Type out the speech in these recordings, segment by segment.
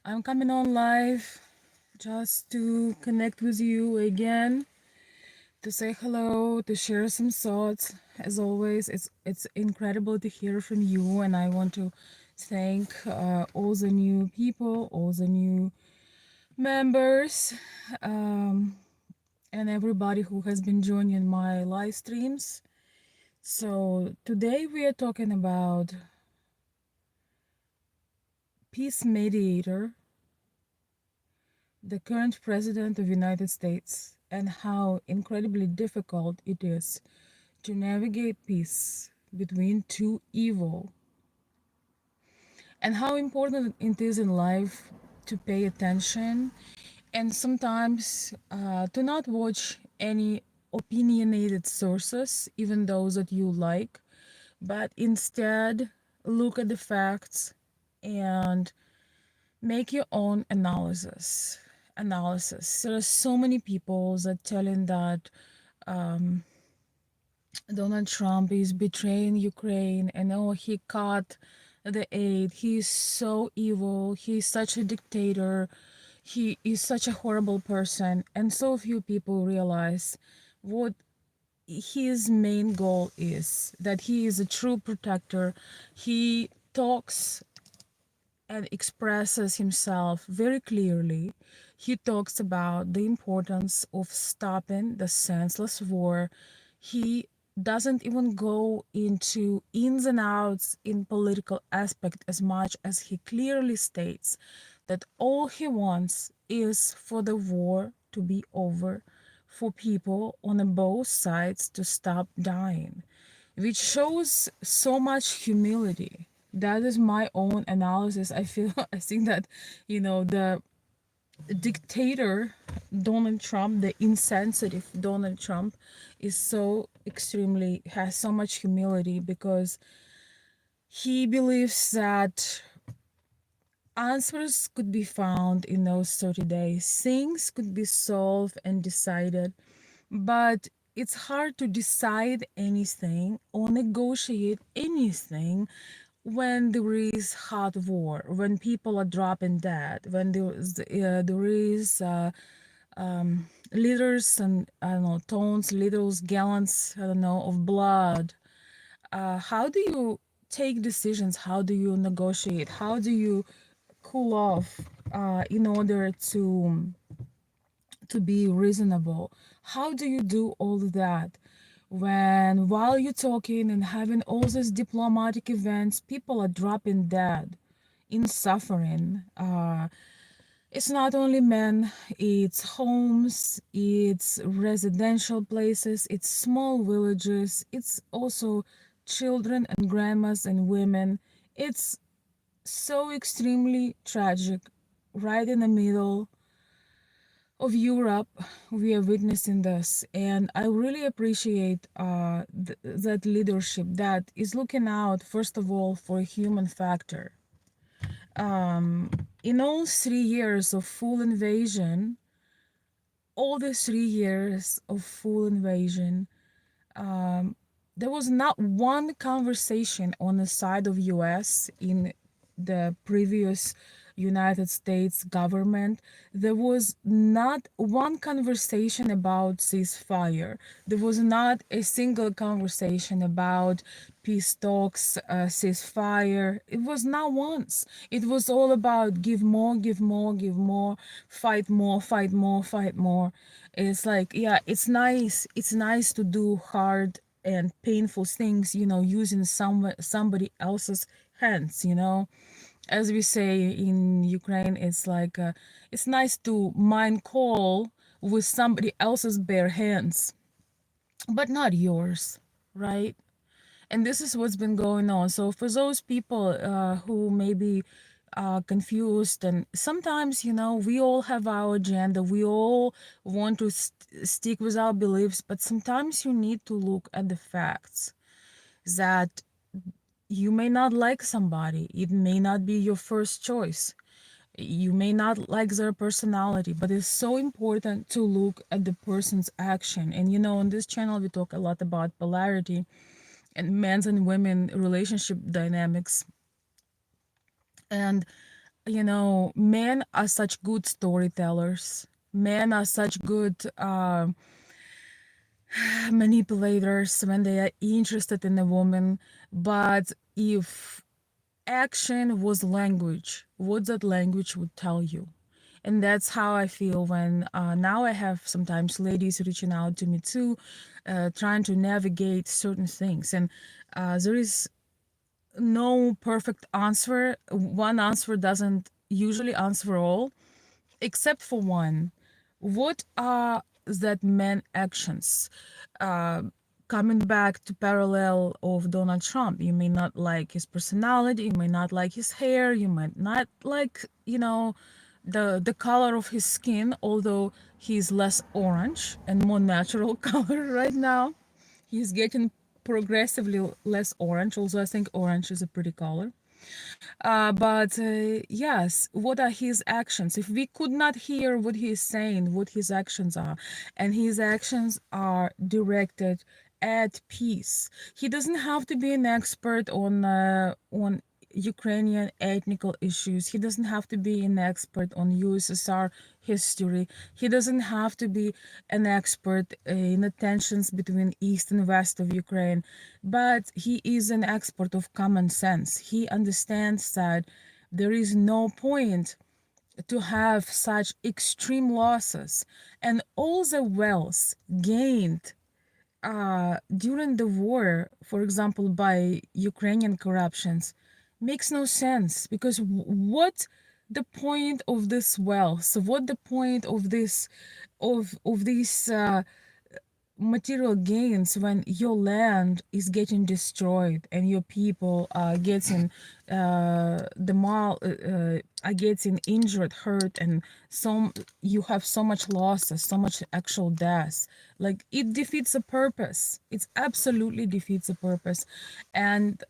I'm coming on live just to connect with you again, to say hello, to share some thoughts. As always, it's incredible to hear from you, and I want to thank all the new people, all the new members, um, and everybody who has been joining my live streams. So today we are talking about peace mediator, the current president of the United States, and how incredibly difficult it is to navigate peace between two evil, and how important it is in life to pay attention and sometimes to not watch any opinionated sources, even those that you like, but instead look at the facts and make your own analysis. There are so many people that telling that um, Donald Trump is betraying Ukraine, and oh, he cut the aid, he's so evil, he's such a dictator, he is such a horrible person, and so few people realize what his main goal is, that he is a true protector. He talks and expresses himself very clearly. He talks about the importance of stopping the senseless war. He doesn't even go into ins and outs in political aspect as much as he clearly states that all he wants is for the war to be over, for people on both sides to stop dying, which shows so much humility. That is my own analysis. I feel I think that the dictator Donald Trump, the insensitive Donald Trump, is so extremely has so much humility because he believes that answers could be found in those 30 days. Things could be solved and decided, but it's hard to decide anything or negotiate anything when there is hot war, when people are dropping dead, when there is liters and I don't know tons, liters, gallons, I don't know, of blood. How do you take decisions? How do you negotiate? How do you cool off in order to be reasonable? How do you do all of that when while you're talking and having all these diplomatic events, people are dropping dead in suffering? It's not only men, it's homes, it's residential places, it's small villages, it's also children and grandmas and women. It's so extremely tragic. Right in the middle of Europe, we are witnessing this, and I really appreciate that leadership that is looking out, first of all, for a human factor. In all 3 years of full invasion, all the 3 years of full invasion, there was not one conversation on the side of US in the previous United States government. There was not one conversation about ceasefire. There was not a single conversation about peace talks, ceasefire. It was not once. It was all about give more, give more, give more, fight more, fight more, fight more. It's like, yeah, it's nice. It's nice to do hard and painful things, using somebody else's hands, as we say in Ukraine. It's like it's nice to mine coal with somebody else's bare hands, but not yours, right? And this is what's been going on. So for those people who may be confused, and sometimes, we all have our agenda, we all want to stick with our beliefs, but sometimes you need to look at the facts that you may not like somebody, it may not be your first choice, you may not like their personality, but it's so important to look at the person's action. And on this channel we talk a lot about polarity and men's and women relationship dynamics. And Men are such good storytellers. Men are such good manipulators when they are interested in a woman. But if action was language, what that language would tell you? And that's how I feel when now I have sometimes ladies reaching out to me too, trying to navigate certain things. And there is no perfect answer. One answer doesn't usually answer all, except for one. What are that men actions? Uh, Coming back to parallel of Donald Trump, you may not like his personality, you may not like his hair, you might not like, the color of his skin, although he's less orange and more natural color right now. He's getting progressively less orange, although I think orange is a pretty color. But yes, what are his actions? If we could not hear what he is saying, what his actions are, and his actions are directed at peace. He doesn't have to be an expert on Ukrainian ethnical issues. He doesn't have to be an expert on USSR history. He doesn't have to be an expert in the tensions between east and west of Ukraine, but he is an expert of common sense. He understands that there is no point to have such extreme losses, and all the wealth gained during the war, for example, by Ukrainian corruptions, makes no sense, because what the point of this wealth? What the point of this of these material gains when your land is getting destroyed and your people are getting are getting injured, hurt, and you have so much losses, so much actual death. Like, it defeats the purpose. It absolutely defeats the purpose. And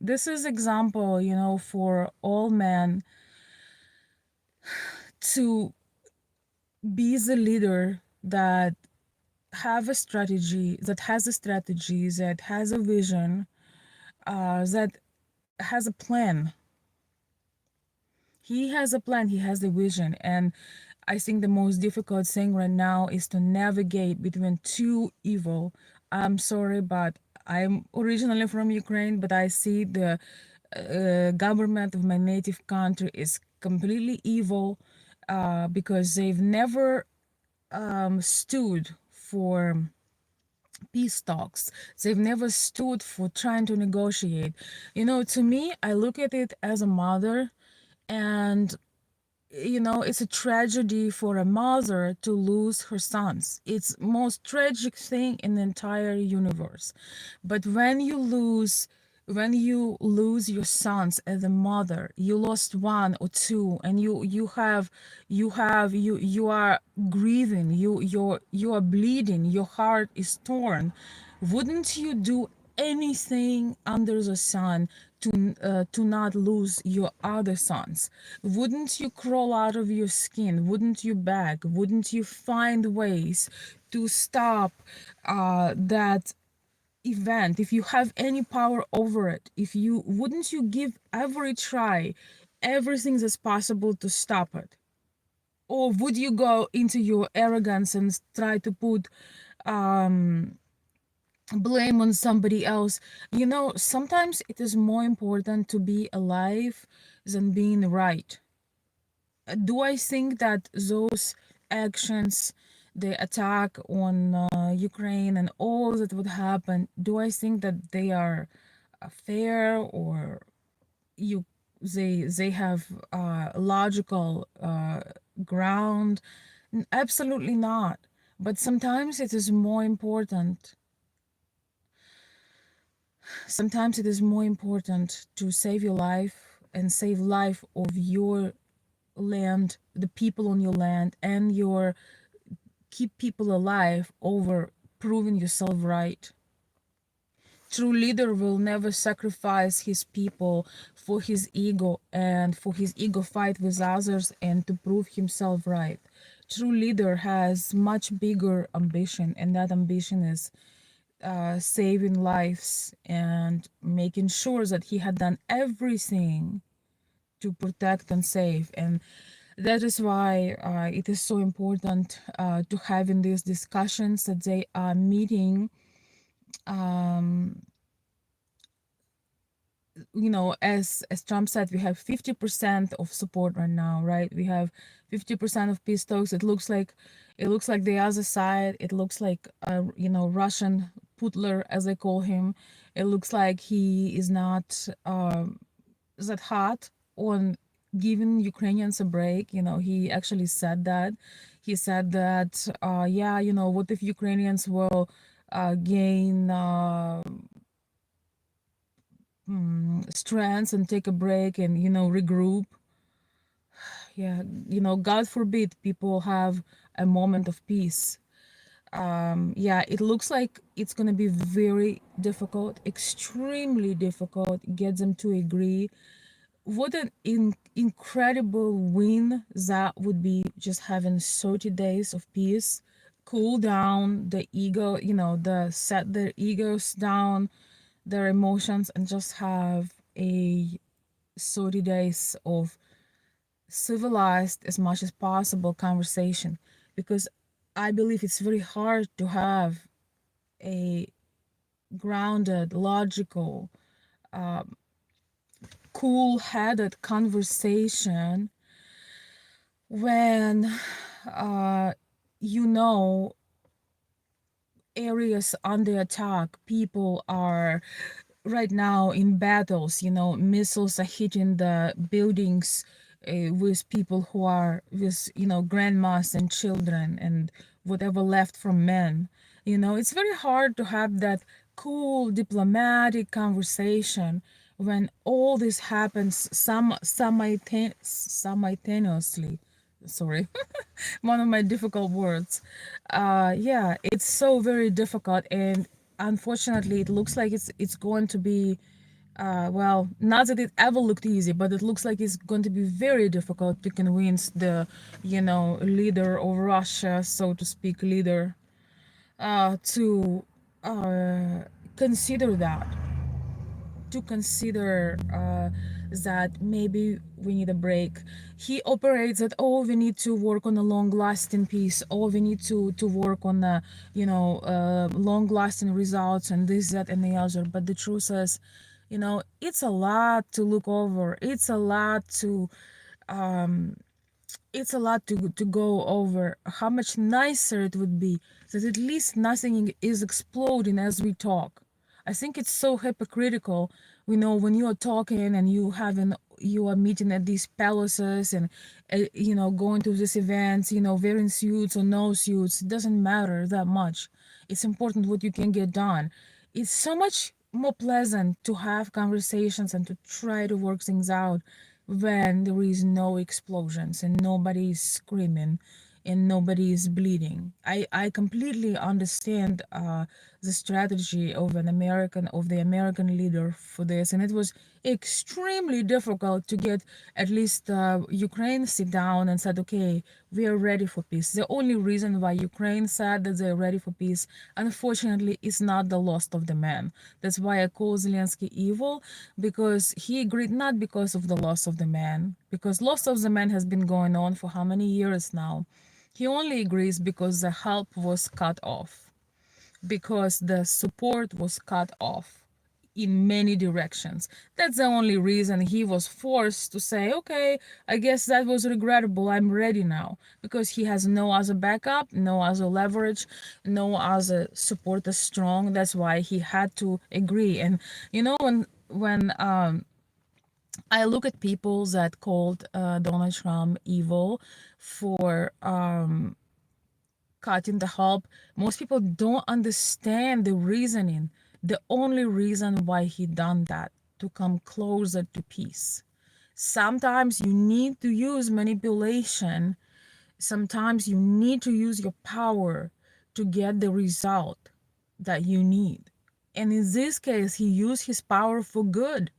this is example, for all men to be the leader that have a strategy, that has a strategy, that has a vision, that has a plan. He has a plan, he has a vision. And I think the most difficult thing right now is to navigate between two evil. I'm sorry, but I'm originally from Ukraine, but I see the government of my native country is completely evil, because they've never stood for peace talks. They've never stood for trying to negotiate. To me, I look at it as a mother, and it's a tragedy for a mother to lose her sons. It's most tragic thing in the entire universe. But when you lose your sons as a mother, you lost one or two, and you are grieving, you are bleeding, your heart is torn. Wouldn't you do anything under the sun to not lose your other sons? Wouldn't you crawl out of your skin? Wouldn't you beg? Wouldn't you find ways to stop that event? If you have any power over it, if you wouldn't you give every try, everything that's possible to stop it? Or would you go into your arrogance and try to put blame on somebody else? Sometimes it is more important to be alive than being right. Do I think that those actions, the attack on Ukraine and all that would happen, do I think that they are fair, or you they have logical ground? Absolutely not. But sometimes it is more important. Sometimes it is more important to save your life and save life of your land, the people on your land, and keep people alive over proving yourself right. True leader will never sacrifice his people for his ego and for his ego fight with others and to prove himself right. True leader has much bigger ambition, and that ambition is saving lives and making sure that he had done everything to protect and save. And that is why it is so important to having these discussions, that they are meeting, um, as Trump said, we have 50% of support right now, right? We have 50% of peace talks. It looks like the other side. It looks like Russian Putler, as they call him. It looks like he is not that hot on giving Ukrainians a break. He actually said that. He said that, yeah, what if Ukrainians will gain strengths and take a break and regroup. Yeah, God forbid people have a moment of peace. Yeah, it looks like it's going to be very difficult, extremely difficult, get them to agree. What an incredible win that would be, just having 30 days of peace, cool down the ego, the set their egos down, their emotions, and just have a 30 days of civilized, as much as possible, conversation. Because I believe it's very hard to have a grounded, logical, cool-headed conversation when uh, you know areas under attack, people are right now in battles, missiles are hitting the buildings, with people who are with grandmas and children and whatever left from men. It's very hard to have that cool diplomatic conversation when all this happens simultaneously. Sorry, one of my difficult words. Yeah, it's so very difficult, and unfortunately it looks like it's going to be, well, not that it ever looked easy, but it looks like it's going to be very difficult to convince the leader of Russia, so to speak, leader, to consider that, that maybe we need a break. He operates that, oh, we need to work on a long-lasting peace. Oh, we need to work on the long-lasting results and this, that, and the other. But the truth is, it's a lot to look over. It's a lot to go over. How much nicer it would be that at least nothing is exploding as we talk. I think it's so hypocritical. When you are talking and you are meeting at these palaces and going to these events, wearing suits or no suits. It doesn't matter that much. It's important what you can get done. It's so much more pleasant to have conversations and to try to work things out when there is no explosions and nobody is screaming and nobody is bleeding. I completely understand the strategy of the American leader for this, and it was extremely difficult to get at least Ukraine sit down and said, okay, we are ready for peace. The only reason why Ukraine said that they're ready for peace, unfortunately, is not the loss of the man. That's why I call Zelensky evil, because he agreed not because of the loss of the man, because loss of the man has been going on for how many years now. He only agrees because the help was cut off, because the support was cut off in many directions. That's the only reason he was forced to say, okay, I guess that was regrettable. I'm ready now. Because he has no other backup, no other leverage, no other support as strong. That's why he had to agree. And when I look at people that called Donald Trump evil for cutting the help, most people don't understand the reasoning. The only reason why he done that, to come closer to peace. Sometimes you need to use manipulation. Sometimes you need to use your power to get the result that you need. And in this case, he used his power for good.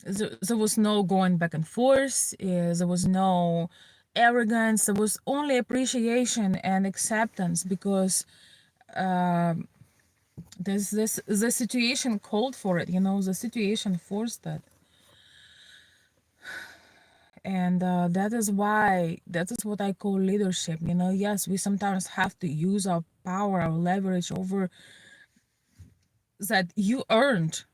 There was no going back and forth. There was no arrogance. There was only appreciation and acceptance, because the situation called for it. The situation forced it. And that is what I call leadership. Yes, we sometimes have to use our power, our leverage over that you earned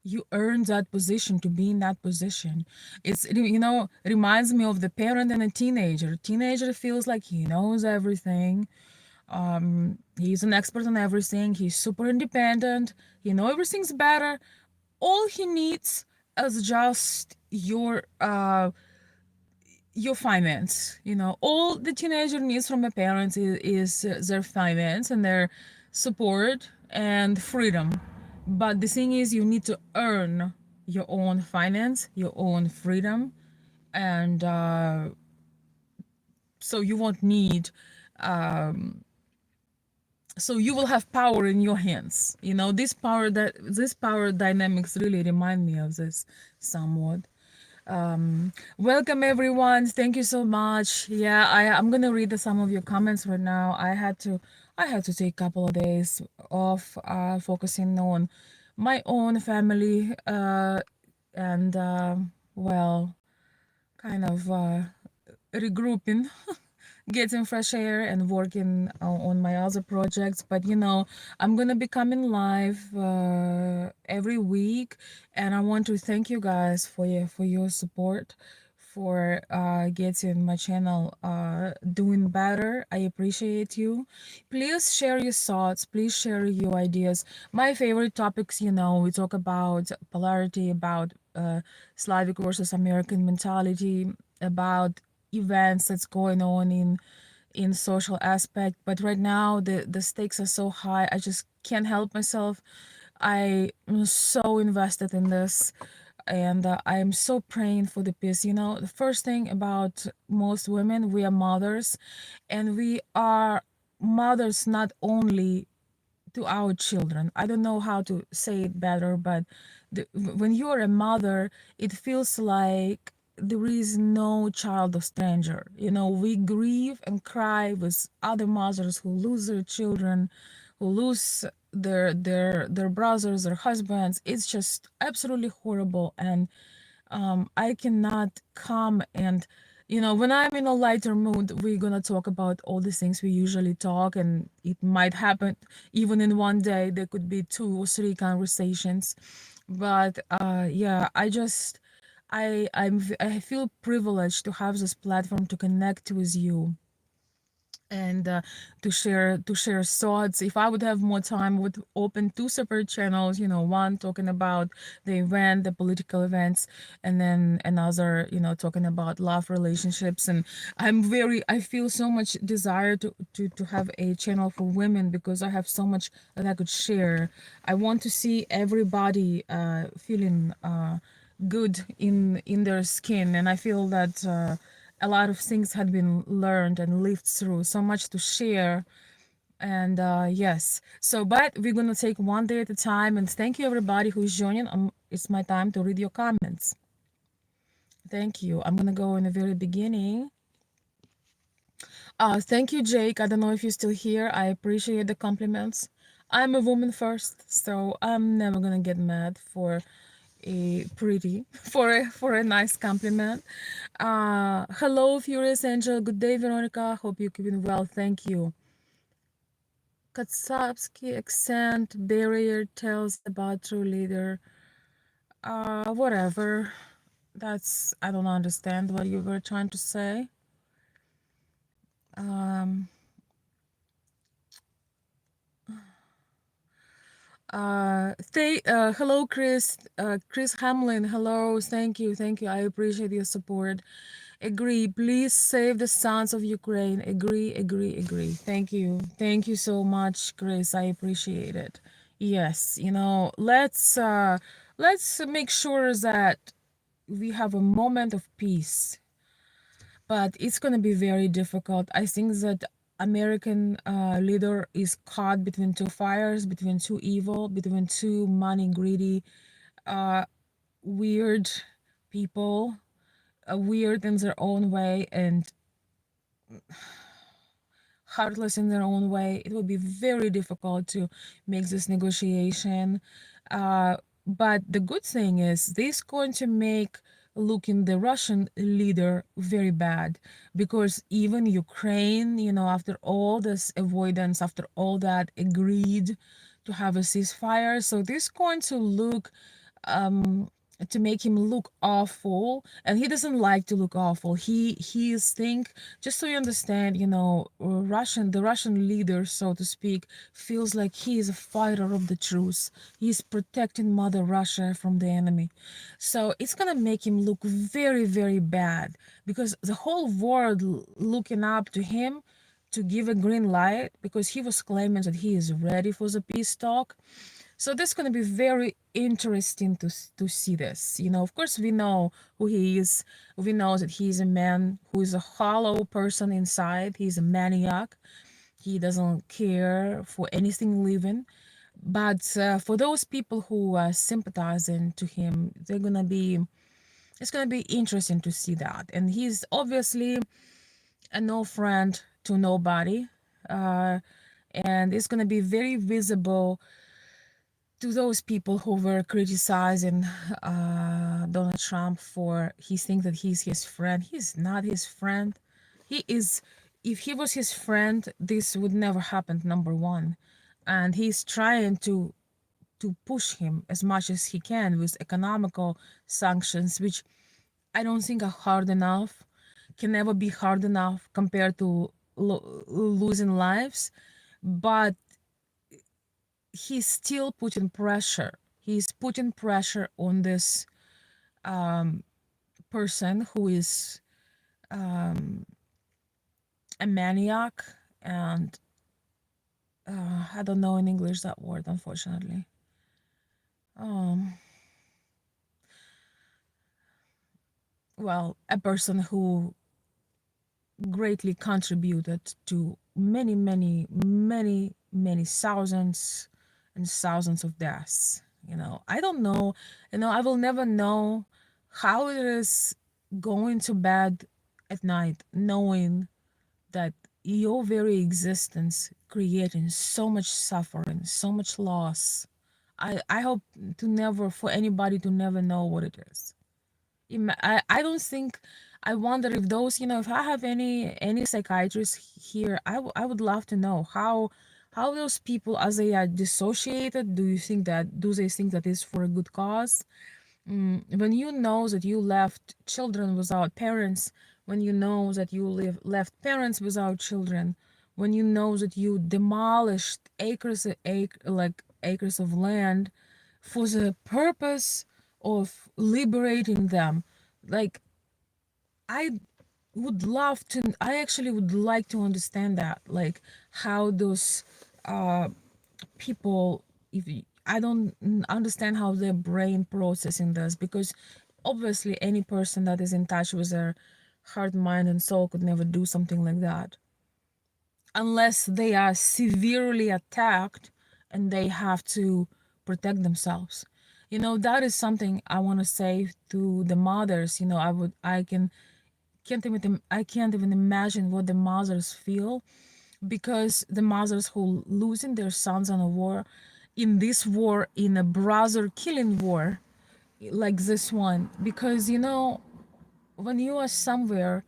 that position to be in that position. Reminds me of the parent and a teenager feels like he knows everything. He's an expert on everything. He's super independent. Everything's better. All he needs is just your finance. All the teenager needs from a parent is their finance and their support and freedom. But the thing is, you need to earn your own finance, your own freedom, and so you won't need so you will have power in your hands. This power dynamics really remind me of this somewhat. Welcome everyone. Thank you so much. Yeah, I'm gonna read some of your comments right now. I had to take a couple of days off, focusing on my own family, and well, kind of regrouping, getting fresh air and working on my other projects. But I'm gonna be coming live every week, and I want to thank you guys for your support, for getting my channel doing better. I appreciate you. Please share your thoughts, please share your ideas. My favorite topics, we talk about polarity, about Slavic versus American mentality, about events that's going on in social aspect. But right now the stakes are so high, I just can't help myself. I am so invested in this, and I am so praying for the peace. The first thing about most women, we are mothers, and we are mothers not only to our children. I don't know how to say it better, but when you're a mother, it feels like there is no child or stranger. We grieve and cry with other mothers who lose their children, who lose their brothers, their husbands. It's just absolutely horrible, and I cannot come and when I'm in a lighter mood, we're gonna talk about all the things we usually talk, and it might happen even in one day. There could be 2 or 3 conversations, but yeah, I feel privileged to have this platform to connect with you, and to share thoughts. If I would have more time, I would open 2 separate channels, one talking about the event, the political events, and then another, talking about love, relationships. And I feel so much desire to have a channel for women, because I have so much that I could share. I want to see everybody feeling good in their skin, and I feel that a lot of things had been learned and lived through, so much to share. And yes, so but we're gonna take one day at a time, and thank you everybody who's joining. It's my time to read your comments. Thank you. I'm gonna go in the very beginning. Thank you, Jake. I don't know if you're still here. I appreciate the compliments. I'm a woman first, so I'm never gonna get mad for a pretty for a nice compliment. Hello, Furious Angel. Good day, Veronica. Hope you're keeping well. Thank you. Katsapsky accent barrier tells about true leader. Whatever. I don't understand what you were trying to say. Um, hello, Chris Hamlin. Hello, thank you, thank you. I appreciate your support. Agree. Please save the sons of Ukraine. Agree, agree, agree. Thank you so much, Chris. I appreciate it. Yes, let's make sure that we have a moment of peace, but it's going to be very difficult. I think that American leader is caught between 2 fires, between 2 evil, between 2 money greedy, weird people, weird in their own way and heartless in their own way. It will be very difficult to make this negotiation. But the good thing is this going to make looking the Russian leader very bad, because even Ukraine, after all this avoidance, after all that, agreed to have a ceasefire. So this is going to look um to make him look awful, and he doesn't like to look awful. He is think, just so you understand, the Russian leader, so to speak, feels like he is a fighter of the truth. He's protecting Mother Russia from the enemy. So it's gonna make him look very, very bad, because the whole world looking up to him to give a green light, because he was claiming that he is ready for the peace talk. So this is going to be very interesting to see this. Of course, we know who he is. We know that he's a man who is a hollow person inside. He's a maniac. He doesn't care for anything living. But for those people who are sympathizing to him, it's gonna be interesting to see that. And he's obviously a no friend to nobody, uh, and it's gonna be very visible to those people who were criticizing Donald Trump for he thinks that he's his friend. He's not his friend. He is. If he was his friend, this would never happen. Number one, and he's trying to push him as much as he can with economical sanctions, which I don't think are hard enough. Can never be hard enough compared to losing lives, but he's still putting pressure. He's putting pressure on this person who is a maniac, and I don't know in English that word, unfortunately. Um, well, a person who greatly contributed to many, many, many, many thousands and thousands of deaths. I don't know, I will never know how it is going to bed at night knowing that your very existence creating so much suffering, so much loss. I hope to never, for anybody to never know what it is. I don't think, I wonder if those, if I have any psychiatrists here, I would love to know how those people, as they are dissociated, do they think that is for a good cause? When you know that you left children without parents, when you know that you left parents without children, when you know that you demolished acres of land for the purpose of liberating them, like, I I actually would like to understand that, like, how those people, I don't understand how their brain processing this, because obviously any person that is in touch with their heart, mind, and soul could never do something like that unless they are severely attacked and they have to protect themselves. That is something I want to say to the mothers. I can't even imagine what the mothers feel, because the mothers who losing their sons in a war, in this war, in a brother killing war like this one, because when you are somewhere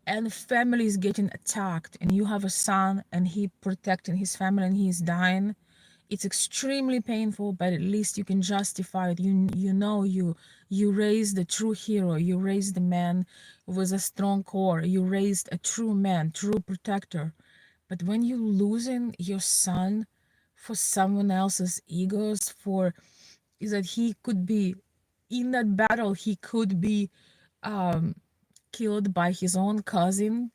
and family is getting attacked and you have a son and he protecting his family and he's dying, it's extremely painful, but at least you can justify it. You raised a true hero. You raised a man with a strong core. You raised a true man, true protector. But when you losing your son for someone else's egos, for is that he could be in that battle, he could be um, killed by his own cousin,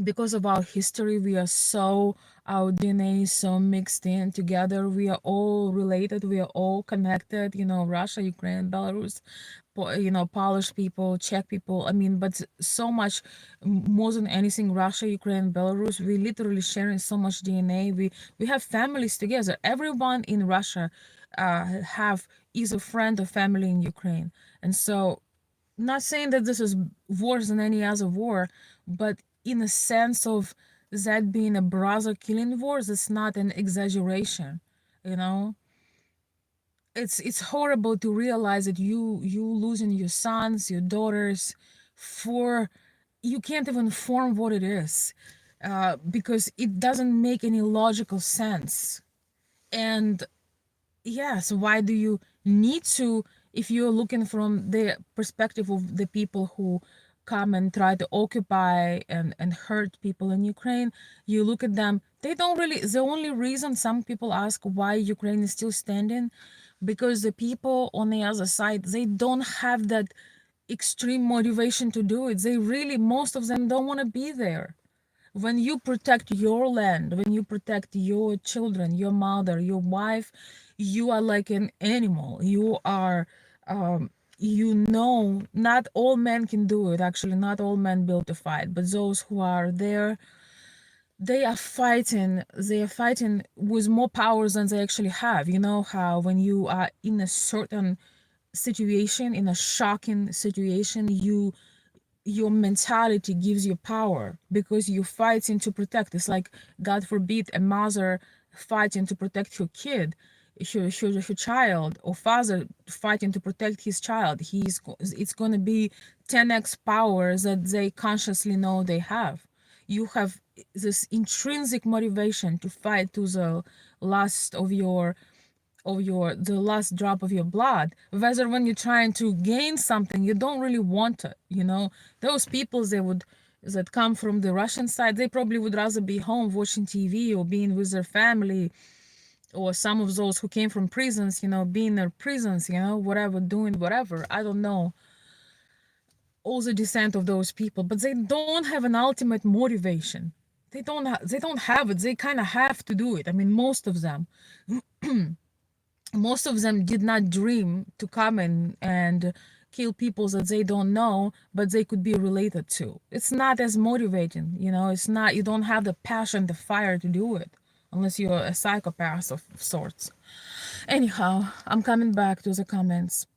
because of our history. We are so, our DNA is so mixed in together. We are all related. We are all connected. Russia, Ukraine, Belarus, Polish people, Czech people. I mean, but so much more than anything, Russia, Ukraine, Belarus. We literally sharing so much DNA. We have families together. Everyone in Russia have is a friend or family in Ukraine, and so, not saying that this is worse than any other war, but in a sense of that being a brother killing war, it's not an exaggeration, you know. it's horrible to realize that you losing your sons, your daughters, for you can't even form what it is, because it doesn't make any logical sense. And yes, why do you need to, if you're looking from the perspective of the people who come and try to occupy and hurt people in Ukraine, you look at them, they don't really, the only reason some people ask why Ukraine is still standing, because the people on the other side, they don't have that extreme motivation to do it. They really, most of them don't want to be there. When you protect your land, when you protect your children, your mother, your wife, you are like an animal. You are, you know, not all men can do it. Actually, not all men built to fight, but those who are there, they are fighting. They are fighting with more powers than they actually have. You know how when you are in a certain situation, in a shocking situation, your mentality gives you power because you're fighting to protect. It's like, God forbid, a mother fighting to protect her kid, her child, or father fighting to protect his child. It's going to be 10x power that they consciously know they have. You have this intrinsic motivation to fight to the last of your the last drop of your blood, whether when you're trying to gain something you don't really want it. Those people, that come from the Russian side, they probably would rather be home watching TV or being with their family, or some of those who came from prisons, being in their prisons, whatever, doing whatever. I don't know all the descent of those people, but they don't have an ultimate motivation. They don't have it. They kind of have to do it. I mean, most of them did not dream to come in and kill people that they don't know, but they could be related to. It's not as motivating, it's not, you don't have the passion, the fire to do it, unless you're a psychopath of sorts. Anyhow, I'm coming back to the comments.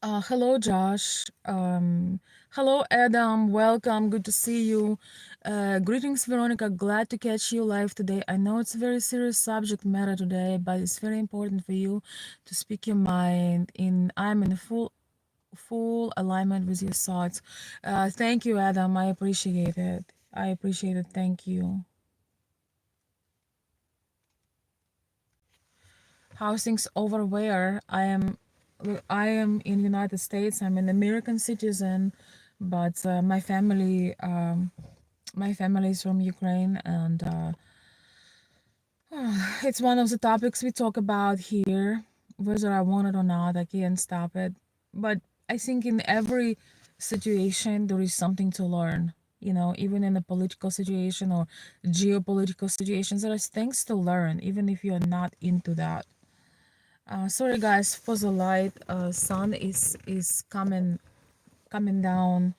Hello, Josh. Hello, Adam. Welcome. Good to see you. Greetings, Veronica. Glad to catch you live today. I know it's a very serious subject matter today, but it's very important for you to speak your mind. I'm in full alignment with your thoughts. Thank you, Adam. I appreciate it. I appreciate it. Thank you. How's things over where? I am in United States. I'm an American citizen, but my family is from Ukraine, and it's one of the topics we talk about here. Whether I want it or not, I can't stop it. But I think in every situation there is something to learn. Even in a political situation or geopolitical situations, there is things to learn, even if you're not into that. Sorry guys for the light. Sun is coming down.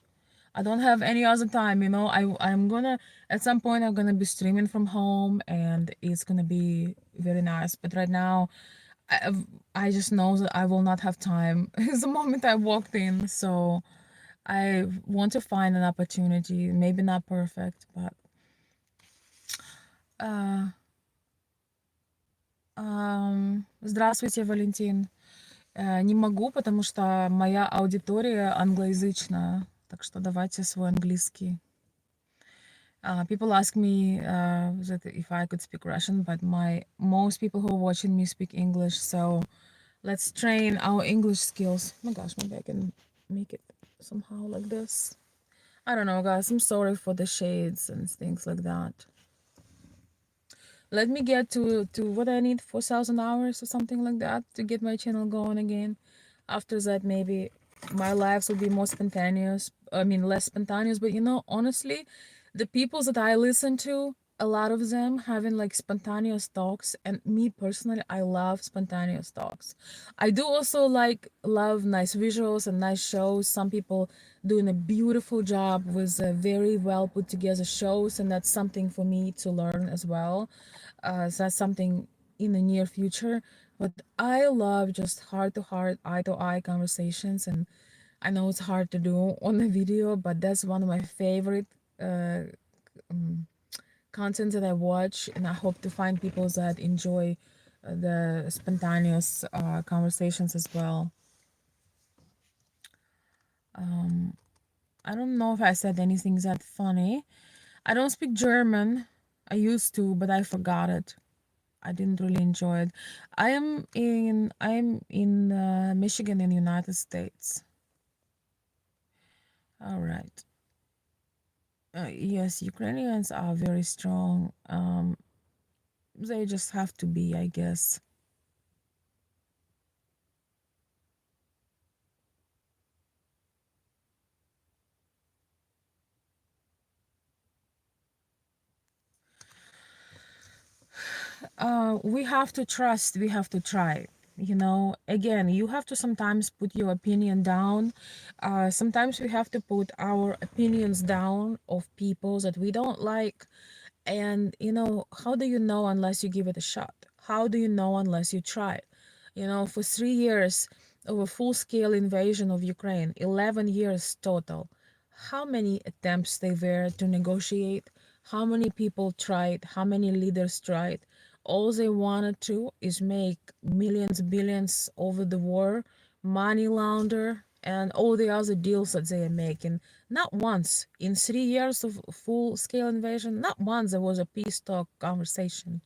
I don't have any other time. I'm gonna, at some point I'm gonna be streaming from home, and it's gonna be very nice. But right now, I I just know that I will not have time. It's the moment I walked in, so I want to find an opportunity. Maybe not perfect, but uh, здравствуйте, Валентин. Не могу, потому что моя аудитория англоязычная, так что давайте свой английский. People ask me that if I could speak Russian, but most people who are watching me speak English, so let's train our English skills. Oh my gosh, maybe I can make it somehow like this. I don't know, guys. I'm sorry for the shades and things like that. Let me get to what I need, 4,000 hours or something like that to get my channel going again. After that, maybe my lives will be more spontaneous. I mean, less spontaneous. But honestly, the people that I listen to, a lot of them having like spontaneous talks, and me personally, I love spontaneous talks. I do also love nice visuals and nice shows. Some people doing a beautiful job with very well put together shows, and that's something for me to learn as well. So that's something in the near future. But I love just heart to heart, eye to eye conversations, and I know it's hard to do on a video, but that's one of my favorite uh, content that I watch, and I hope to find people that enjoy the spontaneous conversations as well. I don't know if I said anything that funny. I don't speak German. I used to, but I forgot it. I didn't really enjoy it. I'm in Michigan in the United States. All right. Yes, Ukrainians are very strong. They just have to be, I guess. We have to trust, we have to try. Again, you have to sometimes put your opinion down. Sometimes we have to put our opinions down of people that we don't like. And how do you know unless you give it a shot? How do you know unless you try? For 3 years of a full-scale invasion of Ukraine, 11 years total, how many attempts they were to negotiate, how many people tried, how many leaders tried. All they wanted to is make millions, billions over the war, money launder, and all the other deals that they are making. Not once, in 3 years of full-scale invasion, not once there was a peace talk conversation.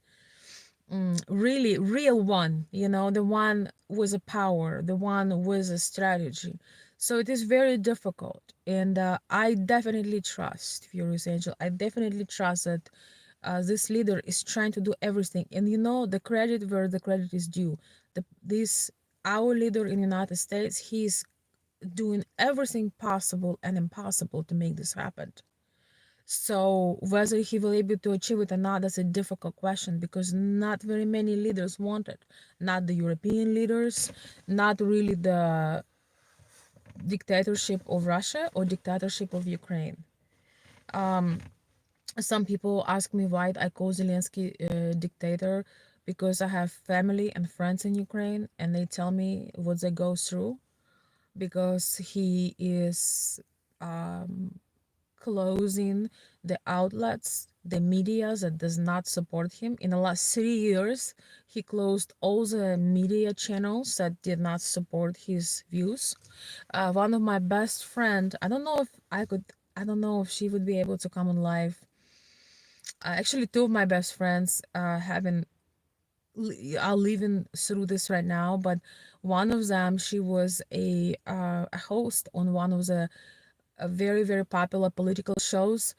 Really real one, the one with a power, the one with a strategy. So it is very difficult, and I definitely trust Furious Angel. I definitely trust that this leader is trying to do everything, and the credit where the credit is due. This our leader in the United States, he's doing everything possible and impossible to make this happen. So whether he will able to achieve it or not, that's a difficult question, because not very many leaders want it. Not the European leaders, not really the dictatorship of Russia or dictatorship of Ukraine. Some people ask me why I call Zelensky dictator, because I have family and friends in Ukraine, and they tell me what they go through, because he is closing the outlets, the media that does not support him. In the last 3 years, he closed all the media channels that did not support his views. One of my best friend, I don't know if she would be able to come on live. Actually, two of my best friends are living through this right now, but one of them, she was a host on one of the very, very popular political shows.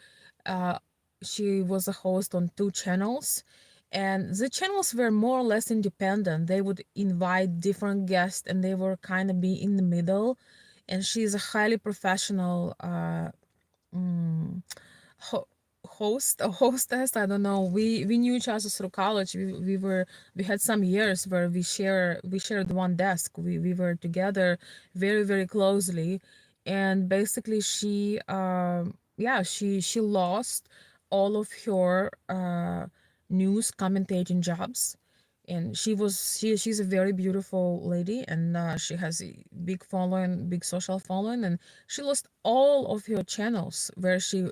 Uh, she was a host on two channels, and the channels were more or less independent. They would invite different guests, and they were kind of be in the middle. And she's a highly professional mm, ho- host or hostess. I don't know. We knew each other through college. We had some years where we shared one desk. We were together very, very closely, and basically she lost all of her news commentating jobs. And she's a very beautiful lady, and she has a big following, big social following, and she lost all of her channels where she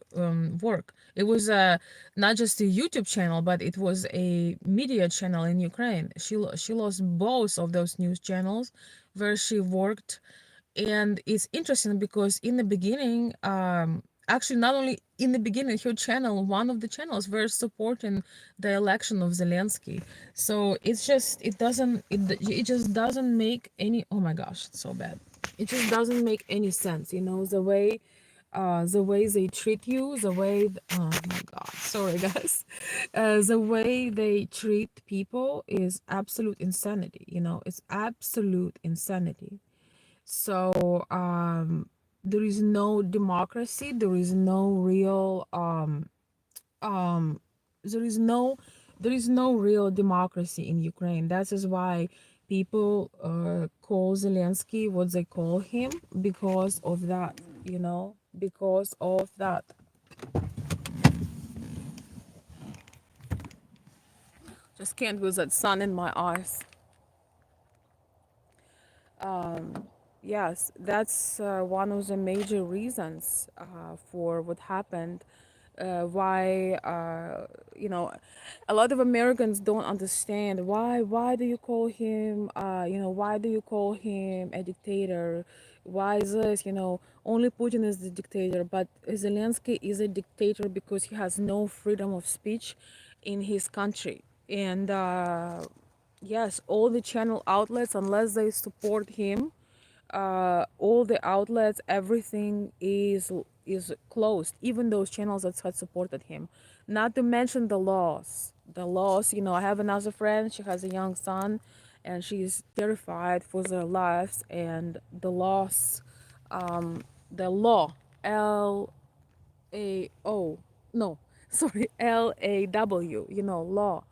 worked. It was not just a YouTube channel, but it was a media channel in Ukraine. She lost both of those news channels where she worked. And it's interesting because in the beginning, actually not only in the beginning, her channel, one of the channels were supporting the election of Zelensky. So it just doesn't make any, oh my gosh, it's so bad. It just doesn't make any sense, the way they treat you, oh my god, sorry guys, the way they treat people is absolute insanity. It's absolute insanity. So there is no democracy. There is no real um there is no real democracy in Ukraine. That is why people call Zelensky what they call him, because of that. Because of that. Just can't with that sun in my eyes. Yes, that's one of the major reasons for what happened. why a lot of Americans don't understand why do you call him why do you call him a dictator? Why is this? Only Putin is the dictator, but Zelensky is a dictator because he has no freedom of speech in his country. And yes, all the channel outlets, unless they support him, all the outlets, everything is closed, even those channels that had supported him. Not to mention the laws. I have another friend, she has a young son, and she's terrified for their lives. And the law, L-A-O, no, sorry, L-A-W, law,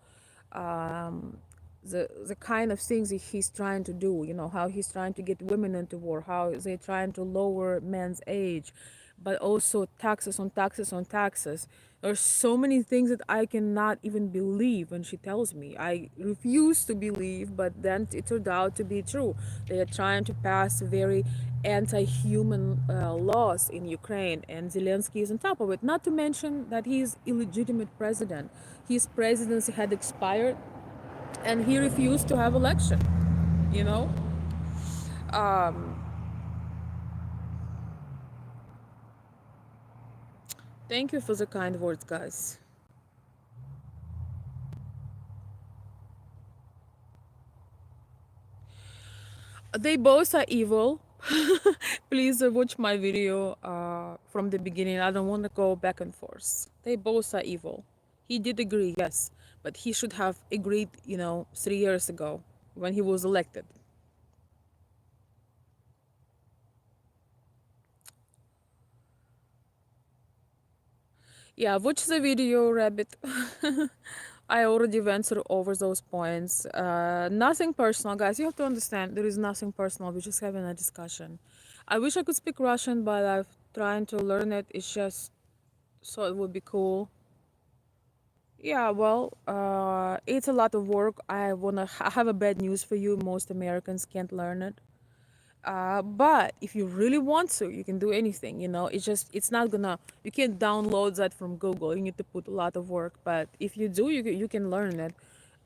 um, the kind of things that he's trying to do, how he's trying to get women into war, how they're trying to lower men's age, but also taxes on taxes on taxes. There's so many things that I cannot even believe when she tells me. I refuse to believe, but then it turned out to be true. They are trying to pass very anti-human laws in Ukraine, and Zelensky is on top of it. Not to mention that he is illegitimate president. His presidency had expired, and he refused to have election. You know. Um, Thank you for the kind words, guys. They both are evil. Please watch my video from the beginning. I don't want to go back and forth. They both are evil. He did agree, yes, but he should have agreed, 3 years ago when he was elected. Yeah, watch the video, Rabbit. I already went through over those points. Nothing personal, guys. You have to understand there is nothing personal. We're just having a discussion. I wish I could speak Russian, but I'm trying to learn it. It's just so it would be cool. Yeah, well, it's a lot of work. I have a bad news for you. Most Americans can't learn it. But if you really want to, you can do anything. It's not gonna. You can't download that from Google. You need to put a lot of work. But if you do, you can learn it.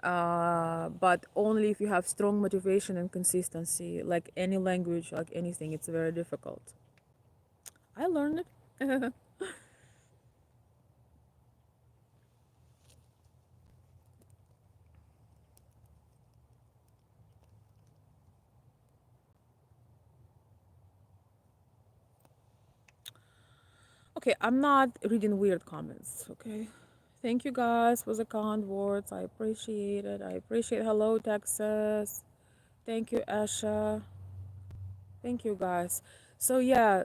But only if you have strong motivation and consistency. Like any language, like anything, it's very difficult. I learned it. Okay, I'm not reading weird comments, okay? Thank you guys for the kind words. I appreciate it. I appreciate hello, Texas. Thank you, Asha. Thank you guys. So yeah,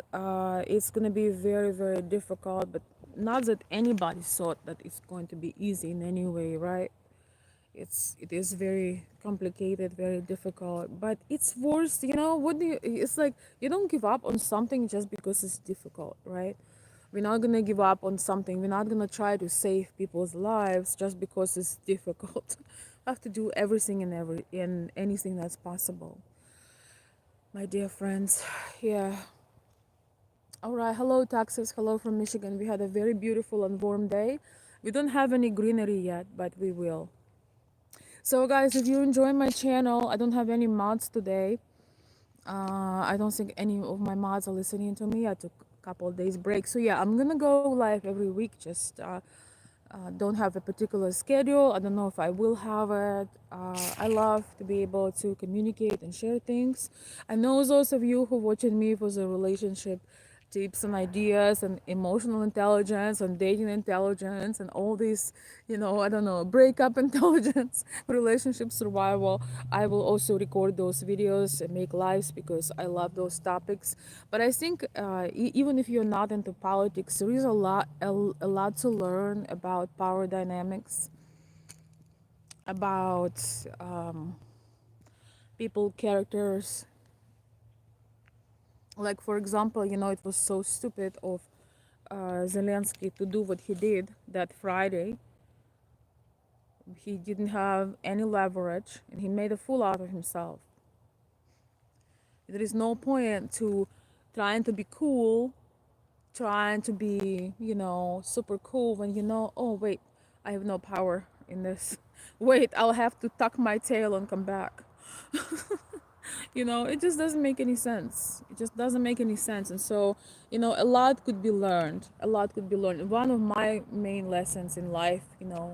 it's gonna be very, very difficult, but not that anybody thought that it's going to be easy in any way, right? It is very complicated, very difficult, but it's worth, it's like you don't give up on something just because it's difficult, right? We're not gonna give up on something. We're not gonna try to save people's lives just because it's difficult. We have to do everything and anything that's possible, my dear friends. Yeah. All right. Hello, Texas. Hello from Michigan. We had a very beautiful and warm day. We don't have any greenery yet, but we will. So, guys, if you enjoy my channel, I don't have any mods today. I don't think any of my mods are listening to me. I took a couple of days break. So yeah, I'm gonna go live every week. Just don't have a particular schedule. I don't know if I will have it. I love to be able to communicate and share things. I know those of you who watching me for the relationship tips and ideas and emotional intelligence and dating intelligence and all these, I don't know, breakup intelligence, relationship survival. I will also record those videos and make lives because I love those topics. But I think even if you're not into politics, there is a lot to learn about power dynamics, about people characters. Like, for example, it was so stupid of Zelensky to do what he did that Friday. He didn't have any leverage and he made a fool out of himself. There is no point to trying to be cool trying to be, super cool when oh wait, I have no power in this. Wait, I'll have to tuck my tail and come back. It just doesn't make any sense. It just doesn't make any sense. And so, a lot could be learned. A lot could be learned. One of my main lessons in life,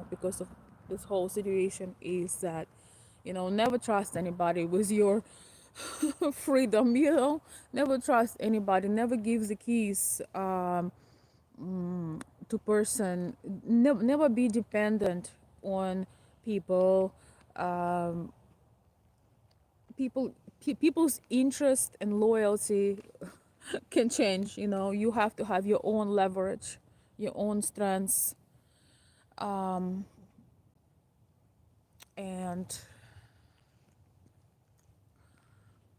because of this whole situation is that, never trust anybody with your freedom, never trust anybody, never give the keys to person, never be dependent on people. um, people People's interest and loyalty can change. You have to have your own leverage, your own strengths, and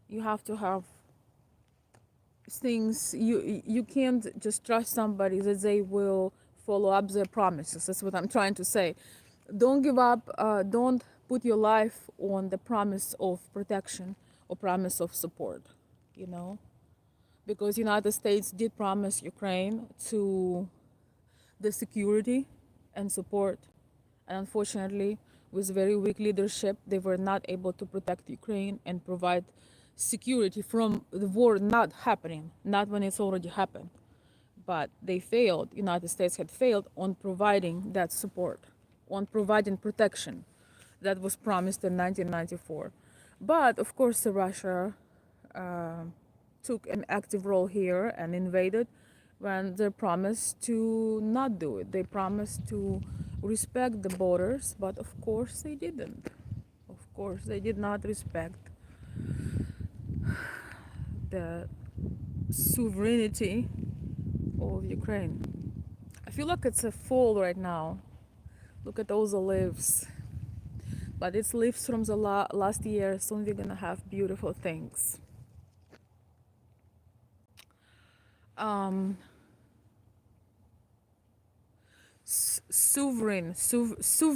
you have to have things. You can't just trust somebody that they will follow up their promises. That's what I'm trying to say. Don't give up. Don't put your life on the promise of protection or promise of support, you know because United States did promise Ukraine to the security and support, and unfortunately, with very weak leadership, they were not able to protect Ukraine and provide security from the war not happening, not when it's already happened. But they failed. United States had failed on providing that support, on providing protection that was promised in 1994. But of course, Russia uh, took an active role here and invaded when they promised to not do it. They promised to respect the borders, but of course they didn't. Of course, they did not respect the sovereignty of Ukraine. I feel like it's a fall right now. Look at all the leaves. But it's leaves from the last year. Soon we're gonna have beautiful things. Um, Sovereign,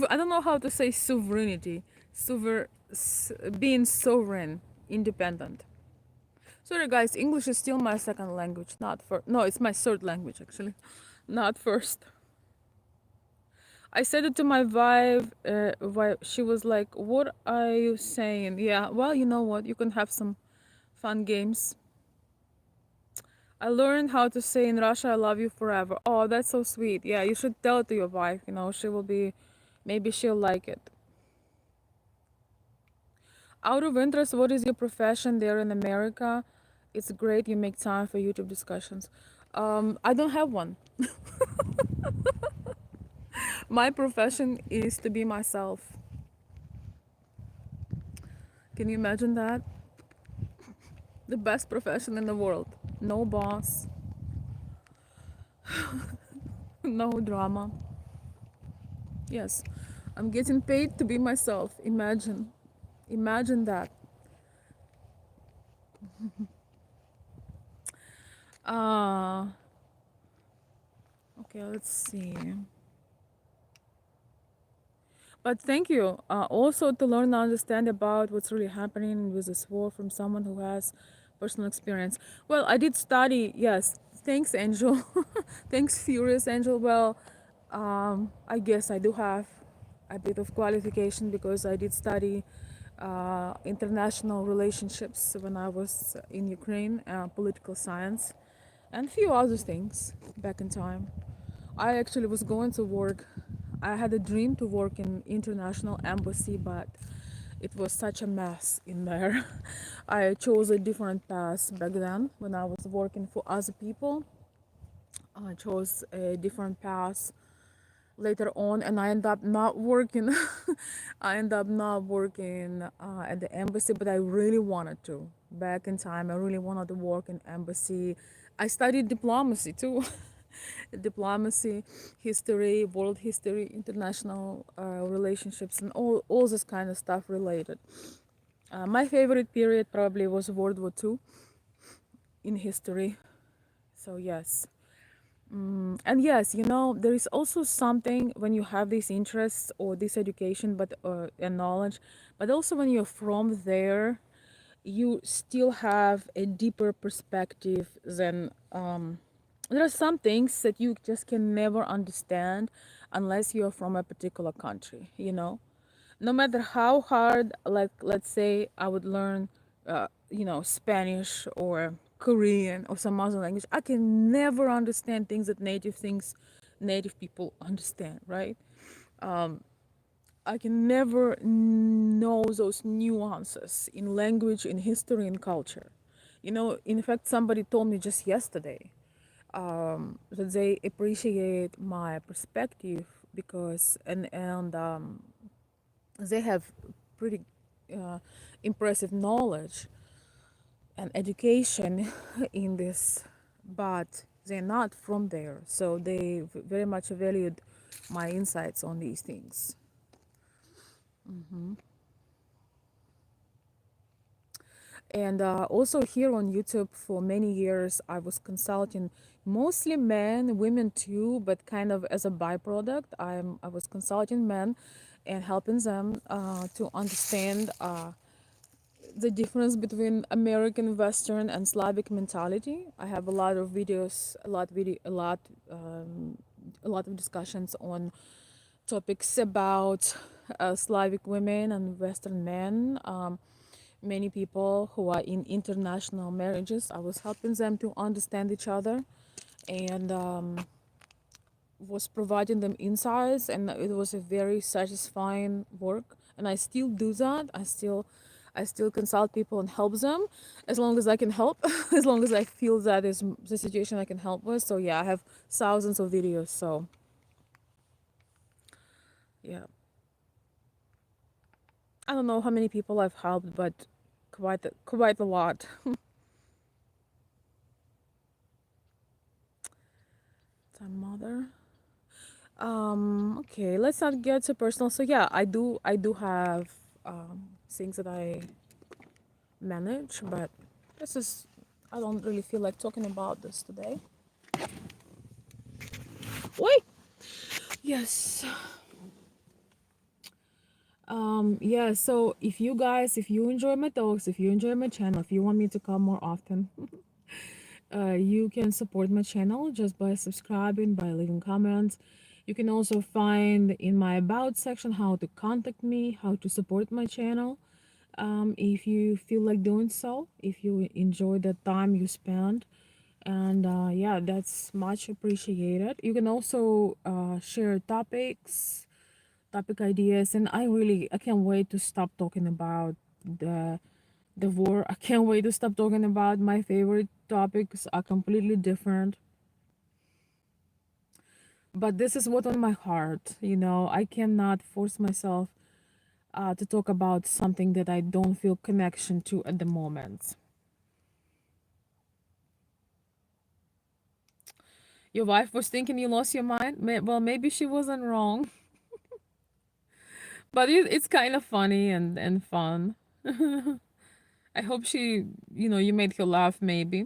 I don't know how to say sovereignty. Being sovereign, independent. Sorry guys, English is still my second language, not first. No, it's my third language actually, not first. I said it to my wife. She was like, "What are you saying?" Yeah, well, you know what? You can have some fun games. I learned how to say in Russia, "I love you forever." Oh, that's so sweet. Yeah, you should tell it to your wife. She will be, maybe she'll like it. Out of interest, what is your profession there in America? It's great you make time for YouTube discussions. I don't have one. My profession is to be myself. Can you imagine that? The best profession in the world. No boss, no drama. Yes, I'm getting paid to be myself. Imagine that. Uh, okay, let's see. But thank you. Also to learn and understand about what's really happening with this war from someone who has personal experience. Well, I did study. Yes, thanks, Angel. Thanks, Furious Angel. Well, I guess I do have a bit of qualification because I did study international relationships when I was in Ukraine, political science, and a few other things back in time. I actually was going to work. I had a dream to work in international embassy, but it was such a mess in there. I chose a different path back then when I was working for other people. I chose a different path later on, and I ended up not working. I ended up not working at the embassy, but I really wanted to. Back in time, I really wanted to work in embassy. I studied diplomacy too. Diplomacy, history, world history, international relationships, and all this kind of stuff related. My favorite period probably was World War II in history. So yes. And yes, there is also something when you have these interests or this education, but and knowledge, but also when you're from there, you still have a deeper perspective than there are some things that you just can never understand unless you're from a particular country, you know. No matter how hard, like let's say I would learn Spanish or Korean or some other language, I can never understand things native people understand, right? I can never know those nuances in language, in history, and culture. You know, in fact, somebody told me just yesterday that they appreciate my perspective because and they have pretty uh, impressive knowledge and education in this, but they're not from there, so they very much valued my insights on these things. And also here on YouTube for many years, I was consulting mostly men, women too, but kind of as a byproduct. I was consulting men and helping them to understand the difference between American Western and Slavic mentality. I have a lot of videos, a lot of discussions on topics about Slavic women and Western men. Many people who are in international marriages, I was helping them to understand each other and was providing them insights, and it was a very satisfying work. And I still do that. I still consult people and help them as long as I can help, as long as I feel that is the situation I can help with. So yeah, I have thousands of videos. So yeah, I don't know how many people I've helped, but quite a lot. My mother. Okay, let's not get too personal. So yeah, I do have things that I manage, but this is I don't really feel like talking about this today. Wait. Yes. Yeah, so if you enjoy my talks, if you enjoy my channel, if you want me to come more often, you can support my channel just by subscribing, by leaving comments. You can also find in my about section how to contact me, how to support my channel. If you feel like doing so, if you enjoy the time you spend, and yeah, that's much appreciated. You can also share topic ideas, and I can't wait to stop talking about the war. I can't wait to stop talking about my favorite topics are completely different, but this is what on my heart, you know. I cannot force myself to talk about something that I don't feel connection to at the moment. Your wife was thinking you lost your mind. Well, maybe she wasn't wrong, but it's kind of funny and fun. I hope you made her laugh maybe.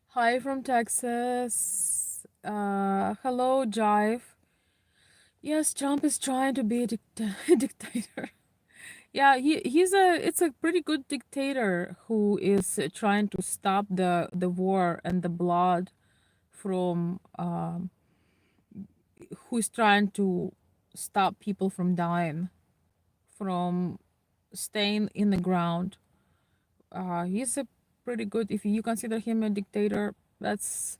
Hi from Texas. Hello, Jive. Yes, Trump is trying to be a dictator. Yeah, it's a pretty good dictator who is trying to stop the war and the blood from who's trying to stop people from dying, from staying in the ground. He's a pretty good. If you consider him a dictator, that's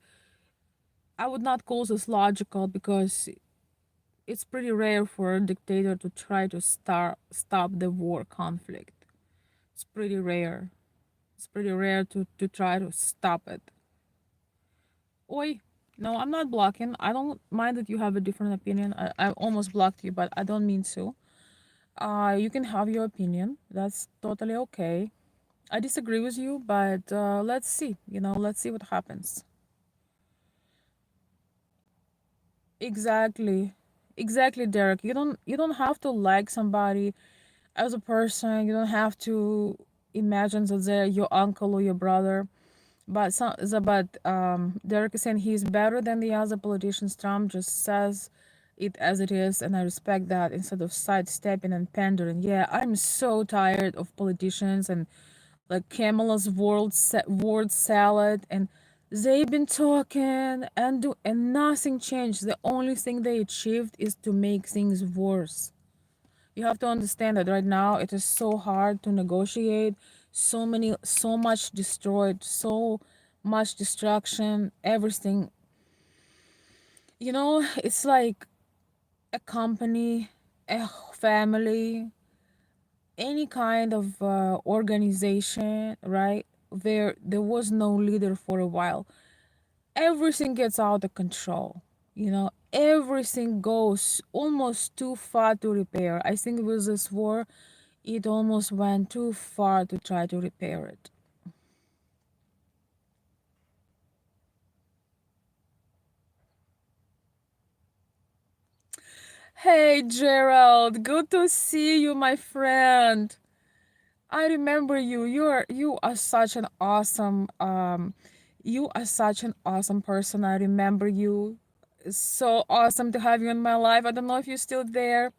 I would not call this logical because it's pretty rare for a dictator to try to stop the war conflict. It's pretty rare. It's pretty rare to try to stop it. Oi, no, I'm not blocking. I don't mind that you have a different opinion. I almost blocked you, but I don't mean to. You can have your opinion. That's totally okay. I disagree with you, but let's see. Let's see what happens. Exactly. Exactly, Derek. You don't have to like somebody as a person. You don't have to imagine that they're your uncle or your brother. But Derek is saying he's better than the other politicians. Trump just says it as it is, and I respect that instead of sidestepping and pandering. Yeah, I'm so tired of politicians and like Kamala's word salad, and they've been talking and nothing changed. The only thing they achieved is to make things worse. You have to understand that right now it is so hard to negotiate. So much destroyed, so much destruction, everything. It's like a company, a family, any kind of organization, right? There was no leader for a while. Everything gets out of control. Everything goes almost too far to repair. I think with this war, it almost went too far to try to repair it. Hey Gerald, good to see you, my friend. I remember you. You are such an awesome person. I remember you. It's so awesome to have you in my life. I don't know if you're still there.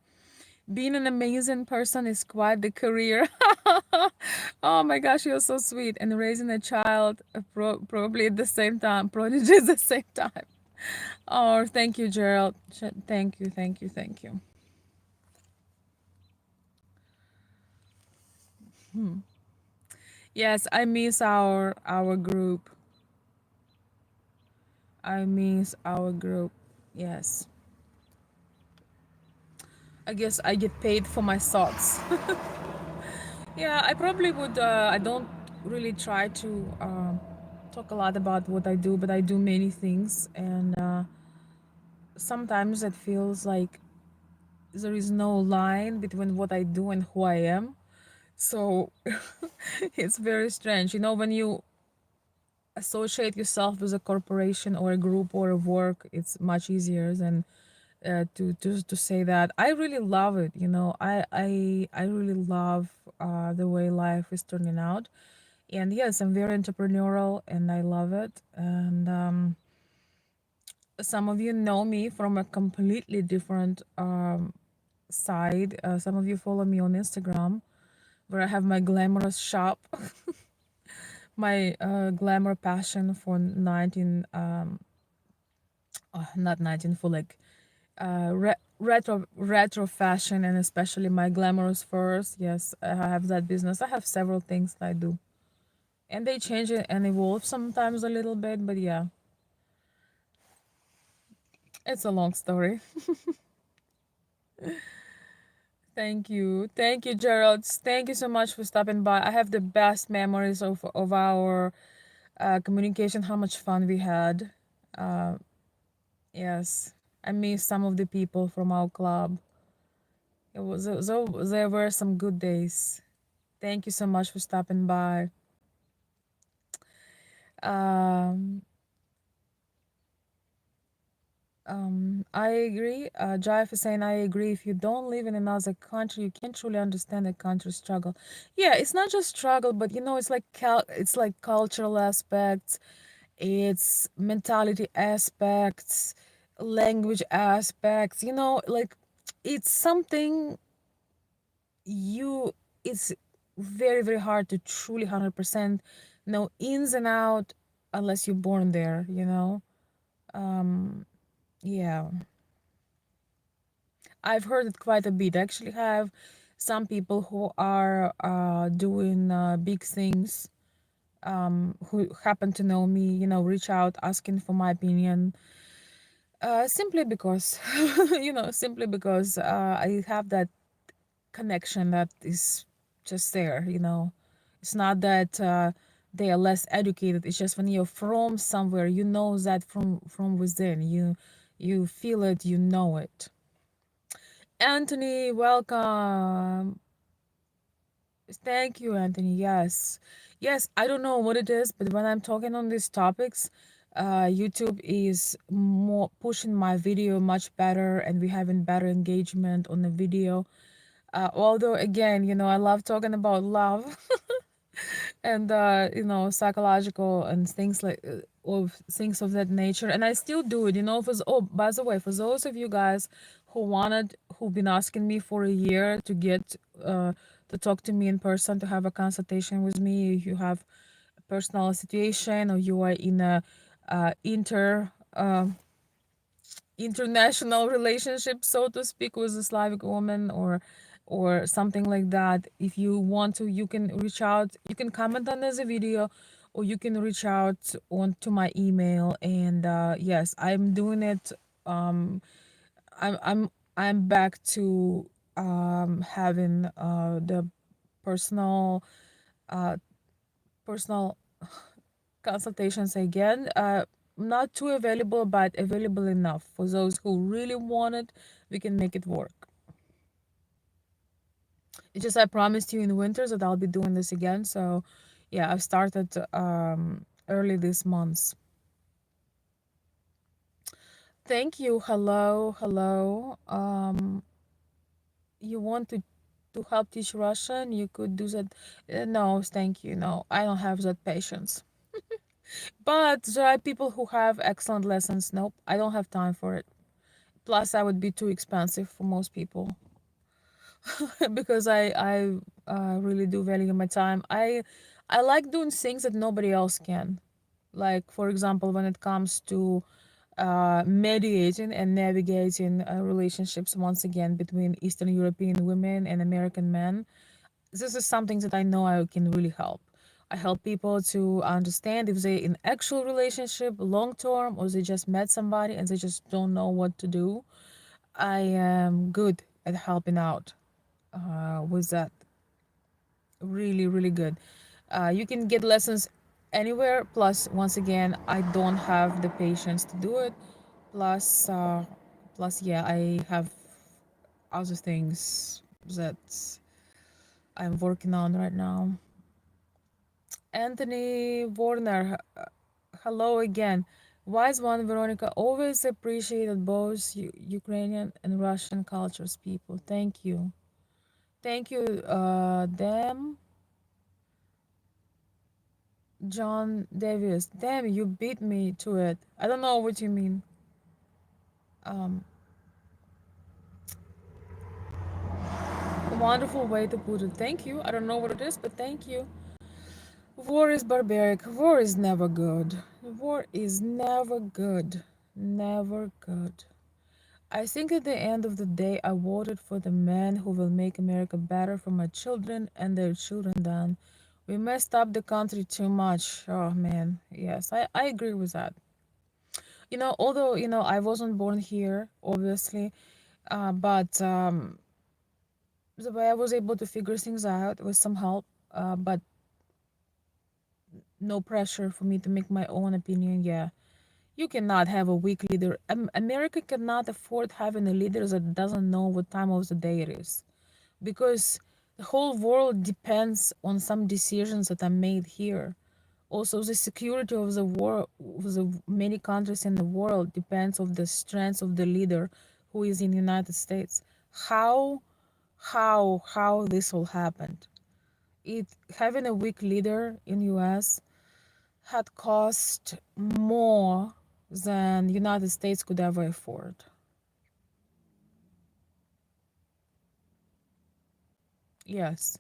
Being an amazing person is quite the career. Oh my gosh, you're so sweet. And raising a child, probably at the same time, prodigy at the same time. Oh, thank you, Gerald. Thank you, thank you, thank you. Yes, I miss our group. I miss our group. Yes. I guess I get paid for my thoughts. Yeah, I probably would. I don't really try to talk a lot about what I do, but I do many things. And sometimes it feels like there is no line between what I do and who I am. So it's very strange. When you associate yourself with a corporation or a group or a work, it's much easier than to say that. I really love it. I really love the way life is turning out. And yes, I'm very entrepreneurial and I love it. And some of you know me from a completely different side. Some of you follow me on Instagram, where I have my glamorous shop, my glamour passion for 19 not 19, for like retro fashion, and especially my glamorous furs. Yes, I have that business. I have several things that I do, and they change it and evolve sometimes a little bit, but yeah, it's a long story. Thank you, Gerald. Thank you so much for stopping by. I have the best memories of our communication. How much fun we had. uh, yes, I miss some of the people from our club. There were some good days. Thank you so much for stopping by. Um, I agree. Jaif is saying, I agree. If you don't live in another country, you can't truly understand a country's struggle. Yeah, it's not just struggle, but it's like it's like cultural aspects, it's mentality aspects, language aspects. Like it's something you. It's very very hard to truly 100% know ins and out unless you're born there. Yeah. I've heard it quite a bit. I actually have some people who are doing big things, who happen to know me, reach out asking for my opinion, simply because, simply because I have that connection that is just there. It's not that they are less educated. It's just when you're from somewhere, that from within. You feel it, you know it. Anthony, welcome. Thank you, Anthony. Yes. Yes, I don't know what it is, but when I'm talking on these topics, YouTube is more pushing my video much better, and we having better engagement on the video. Although again, I love talking about love and psychological and things like of things of that nature, and I still do it. By the way, for those of you guys who've been asking me for a year to get to talk to me in person, to have a consultation with me. If you have a personal situation or you are in a international relationship, so to speak, with a Slavic woman or something like that. If you want to, you can reach out. You can comment on this video, or you can reach out on to my email. And yes, I'm doing it. Um, I'm I'm I'm back to having the personal uh personal consultations again. Not too available, but available enough for those who really want it. We can make it work. It's just I promised you in the winters that I'll be doing this again. So, yeah, I've started early this month. Thank you. Hello, hello. You want to help teach Russian? You could do that. No, thank you. No, I don't have that patience. But there are people who have excellent lessons. Nope, I don't have time for it. Plus, I would be too expensive for most people because I really do value my time. I like doing things that nobody else can. Like, for example, when it comes to mediating and navigating relationships once again between Eastern European women and American men, this is something that I know I can really help. I help people to understand if they're in actual relationship long term or they just met somebody and they just don't know what to do. I am good at helping out with that. Really, really good. You can get lessons anywhere. Plus, once again, I don't have the patience to do it. Plus, yeah, I have other things that I'm working on right now. Anthony Warner, hello again. Wise one, Veronica, always appreciated both Ukrainian and Russian cultures, people. Thank you. Thank you, damn, John Davis. Damn, you beat me to it. I don't know what you mean. Um, Wonderful way to put it. Thank you. I don't know what it is, but thank you. War is barbaric. War is never good. War is never good. Never good. I think at the end of the day, I voted for the man who will make America better for my children and their children then. We messed up the country too much. Oh man, yes, I agree with that. Although, I wasn't born here, obviously, but the way I was able to figure things out with some help, but no pressure for me to make my own opinion. Yeah, you cannot have a weak leader. America cannot afford having a leader that doesn't know what time of the day it is, because the whole world depends on some decisions that are made here. Also, the security of the world, of the many countries in the world, depends on the strength of the leader who is in the United States. How, how this all happened? It Having a weak leader in U.S. had cost more than United States could ever afford. Yes,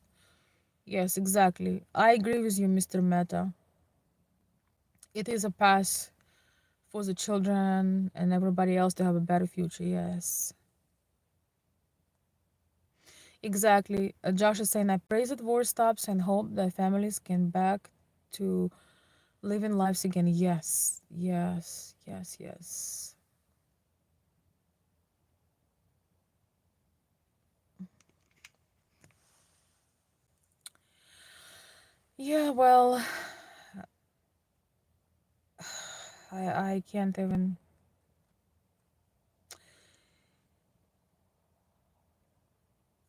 yes, exactly. I agree with you, Mr. Meta. It is a pass for the children and everybody else to have a better future. Yes, exactly. Josh is saying, I pray that war stops and hope that families can back to living lives again. Yes, yes, yes, yes. Yeah, well, I can't even.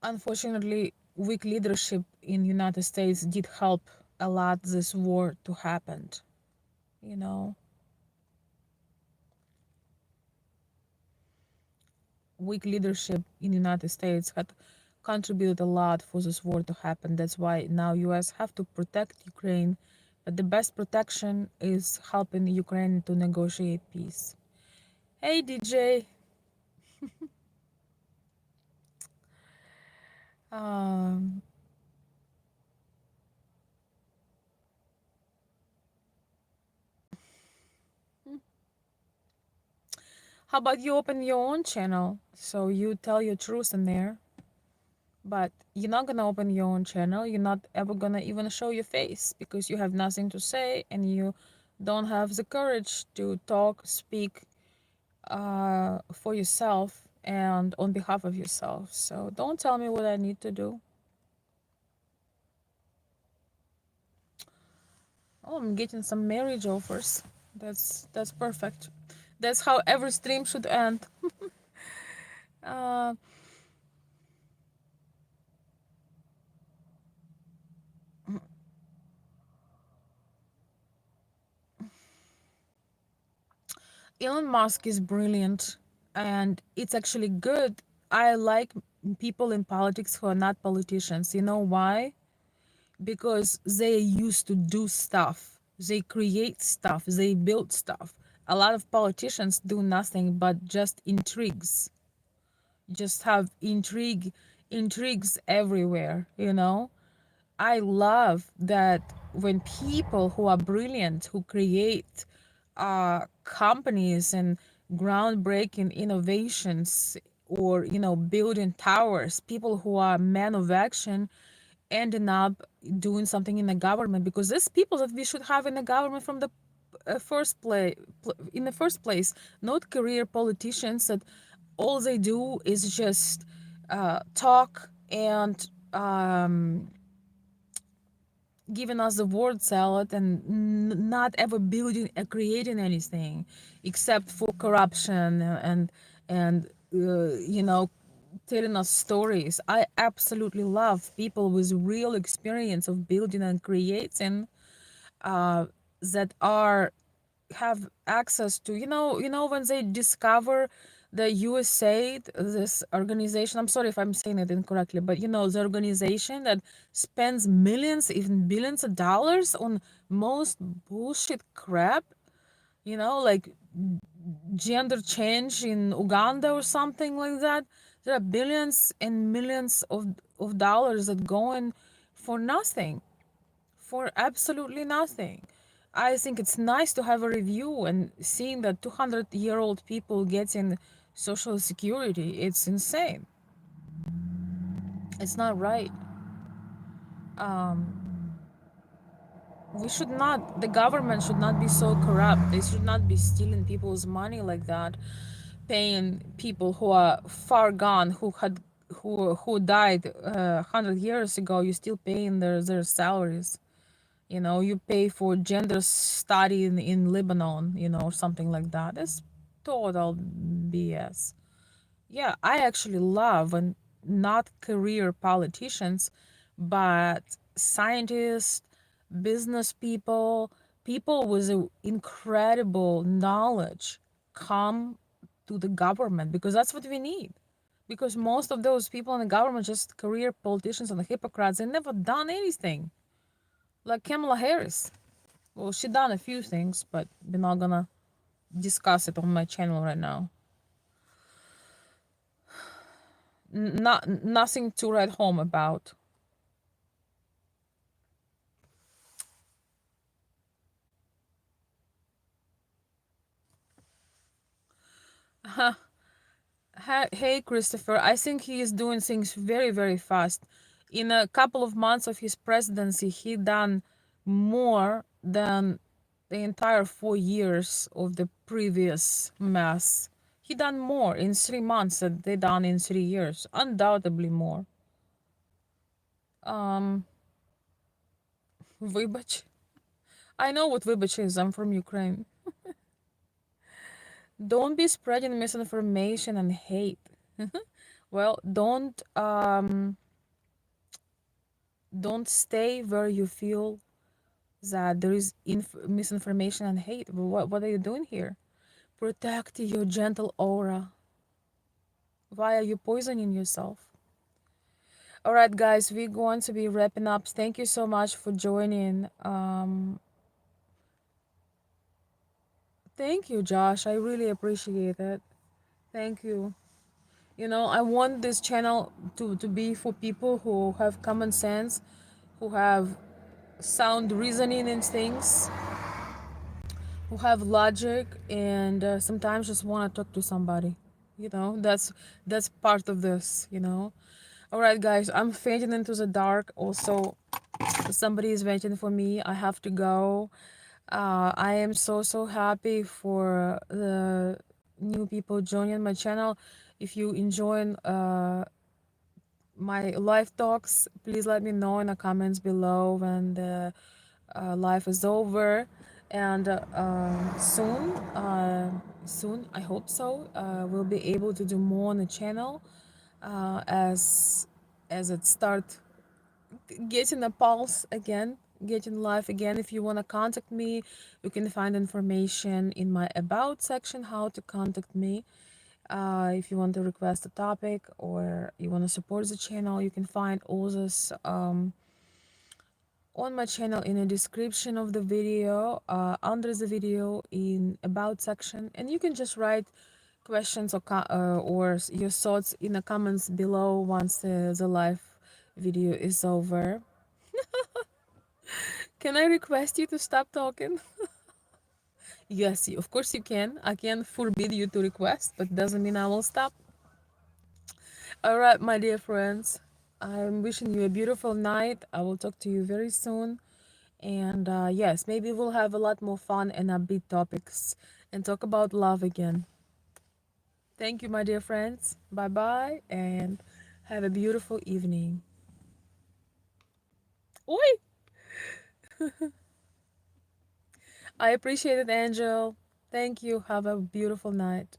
Unfortunately, weak leadership in United States did help a lot this war to happen. You know, weak leadership in United States had contributed a lot for this war to happen. That's why now US have to protect Ukraine, but the best protection is helping Ukraine to negotiate peace. Hey DJ, um, How about you open your own channel so you tell your truth in there? But you're not gonna open your own channel. You're not ever gonna even show your face because you have nothing to say and you don't have the courage to talk, speak for yourself and on behalf of yourself. So don't tell me what I need to do. Oh, I'm getting some marriage offers. That's perfect. That's how every stream should end. Uh, Elon Musk is brilliant and it's actually good. I like people in politics who are not politicians. You know why? Because they used to do stuff, they create stuff, they build stuff. A lot of politicians do nothing but just intrigues, just have intrigues everywhere, you know. I love that when people who are brilliant, who create companies and groundbreaking innovations, or building towers, people who are men of action, ending up doing something in the government, because there's people that we should have in the government from the in the first place, not career politicians that all they do is just talk and giving us the word salad and not ever building creating anything except for corruption and telling us stories. I absolutely love people with real experience of building and creating, that are have access to, when they discover the USA, this organization, I'm sorry if I'm saying it incorrectly, but the organization that spends millions, even billions of dollars on most bullshit crap, like gender change in Uganda or something like that. There are billions and millions of dollars that go in for nothing, for absolutely nothing. I think it's nice to have a review and seeing that 200-year-old people getting social security. It's insane. It's not right. Um, we should not, the government should not be so corrupt. They should not be stealing people's money like that, paying people who are far gone, who died 100 years ago. You're still paying their salaries. You pay for gender study in Lebanon, or something like that. It's total BS. Yeah, I actually love, and not career politicians, but scientists, business people, people with incredible knowledge come to the government, because that's what we need. Because most of those people in the government, just career politicians and hypocrites, they never done anything. Like Kamala Harris. Well, she done a few things, but we're not gonna discuss it on my channel right now. Nothing to write home about. Hey, Christopher, I think he is doing things very, very fast. In a couple of months of his presidency, he done more than the entire 4 years of the previous mess. He done more in 3 months than they done in 3 years. Undoubtedly more. Вибач. I know what вибач is. I'm from Ukraine. Don't be spreading misinformation and hate. Well, don't stay where you feel that there is misinformation and hate. What are you doing here? Protect your gentle aura. Why are you poisoning yourself? All right, guys, we're going to be wrapping up. Thank you so much for joining. Thank you, Josh. I really appreciate it. Thank you. I want this channel to be for people who have common sense, who have sound reasoning in things, who have logic and sometimes just want to talk to somebody. That's part of this. All right, guys, I'm fading into the dark. Also, somebody is waiting for me. I have to go. I am so happy for the new people joining my channel. If you enjoy my live talks, please let me know in the comments below when the live is over. And soon, I hope so, we'll be able to do more on the channel as it start getting a pulse again, getting live again. If you want to contact me, you can find information in my about section how to contact me. If you want to request a topic or you want to support the channel, you can find all this on my channel in the description of the video, under the video in about section, and you can just write questions or your thoughts in the comments below once the live video is over. Can I request you to stop talking? Yes, of course you can. I can forbid you to request, but doesn't mean I will stop. All right, my dear friends, I'm wishing you a beautiful night. I will talk to you very soon. And yes, maybe we'll have a lot more fun and upbeat topics and talk about love again. Thank you, my dear friends. Bye bye, and have a beautiful evening. Oi! I appreciate it, Angel. Thank you. Have a beautiful night.